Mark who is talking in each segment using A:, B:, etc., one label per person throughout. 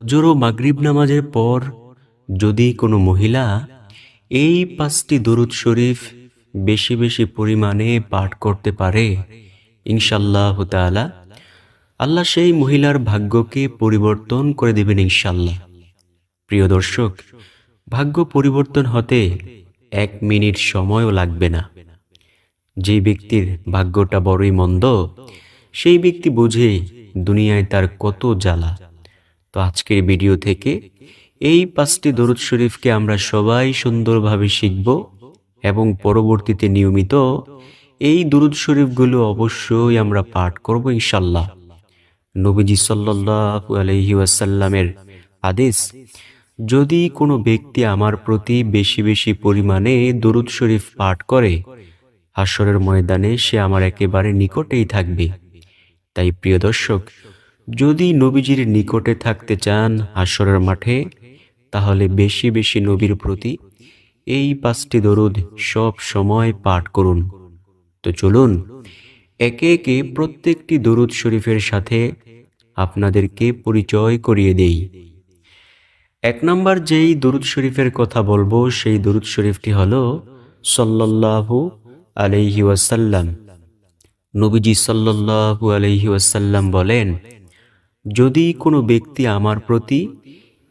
A: ফজর ও মাগরিব নামাজের পর যদি কোনো মহিলা এই 5টি দরুদ শরীফ বেশি বেশি পরিমাণে পাঠ করতে পারে, ইনশাআল্লাহ তাআলা আল্লাহ সেই মহিলার ভাগ্যকে পরিবর্তন করে দেবেন ইনশাআল্লাহ। প্রিয় দর্শক, ভাগ্য পরিবর্তন হতে 1 মিনিট সময়ও লাগবে না। যে ব্যক্তির ভাগ্যটা বড়ই মন্দ, সেই ব্যক্তি বোঝে দুনিয়ায় তার কত জ্বালা। তো আজকের ভিডিও থেকে এই 5টি দরুদ শরীফকে আমরা সবাই সুন্দরভাবে শিখব এবং পরবর্তীতে নিয়মিত এই দরুদ শরীফগুলো অবশ্যই আমরা পাঠ করব ইনশাআল্লাহ। নবীজি সাল্লাল্লাহু আলাইহি ওয়াসাল্লামের আদেশ, যদি কোনো ব্যক্তি আমার প্রতি বেশি বেশি পরিমাণে দরুদ শরীফ পাঠ করে, হাশরের ময়দানে সে আমার একেবারে নিকটেই থাকবে। তাই প্রিয় দর্শক, যদি নবীজির নিকটে থাকতে চান হাশরের মাঠে, তাহলে বেশি বেশি নবীর প্রতি এই 5টি দরুদ সব সময় পাঠ করুন। তো চলুন একে একে প্রত্যেকটি দরুদ শরীফের সাথে আপনাদেরকে পরিচয় করিয়ে দেই। 1 নম্বর যেই দরুদ শরীফের কথা বলবো, সেই দরুদ শরীফটি হলো সাল্লাল্লাহু আলাইহি ওয়াসাল্লাম। নবীজি সাল্লাল্লাহু আলাইহি ওয়াসাল্লাম বলেন, যদি কোনো ব্যক্তি আমার প্রতি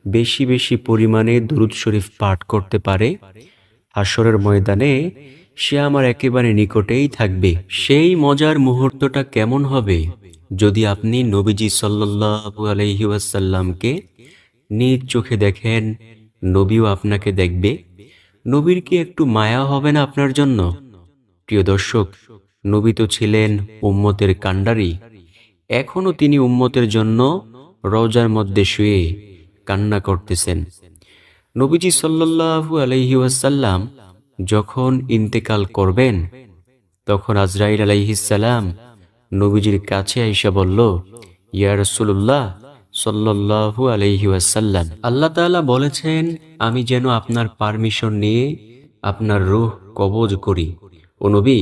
A: বেশি বেশি পরিমাণে দরুদ শরীফ পাঠ করতে পারে, হাশরের ময়দানে সে আমার একেবারে নিকটেই থাকবে। সেই মজার মুহূর্তটা কেমন হবে যদি আপনি নবীজি সাল্লাল্লাহু আলাইহি ওয়াসাল্লামকে নিজ চোখে দেখেন, নবীও আপনাকে দেখবে। নবীর কি একটু মায়া হবে না আপনার জন্য? প্রিয় দর্শক, নবী তো ছিলেন উম্মতের কাণ্ডারি, এখনো তিনি উম্মতের জন্য রওজার মধ্যে শুয়ে কান্না করতেছেন। নবীজি সাল্লাল্লাহু আলাইহি ওয়াসাল্লাম যখন ইন্তেকাল করবেন, তখন আজরাইল আলাইহিস সালাম নবীজির কাছে আইসা বলল, ইয়া রাসূলুল্লাহ সাল্লাল্লাহু আলাইহি ওয়াসাল্লাম, আল্লাহ তাআলা বলেছেন আমি যেন আপনার পারমিশন নিয়ে আপনার রূহ কবজ করি। ও নবী,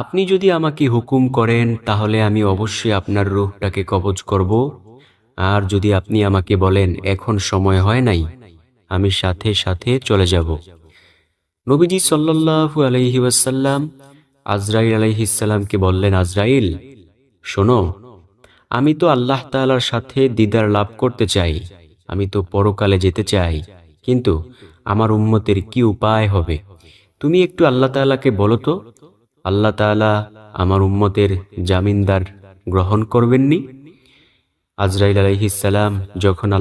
A: আপনি যদি আমাকে হুকুম করেন তাহলে আমি অবশ্যই আপনার রূহটাকে কবজ করব, আর যদি আপনি আমাকে বলেন এখন সময় হয় নাই, আমি সাথে সাথে চলে যাব। নবীজি সাল্লাল্লাহু আলাইহি ওয়াসাল্লাম আজরাইল আলাইহিস সালামকে বললেন, আজরাইল শোনো, আমি তো আল্লাহ তাআলার সাথে দিদার লাভ করতে চাই, আমি তো পরকালে যেতে চাই, কিন্তু আমার উম্মতের কি উপায় হবে? তুমি একটু আল্লাহ তাআলাকে বলো তো, আল্লাহ তাআলা আমার উম্মতের জামিনদার গ্রহণ করবেননি? আজরাইল আলাইহিস সালাম যখন আল্লাহ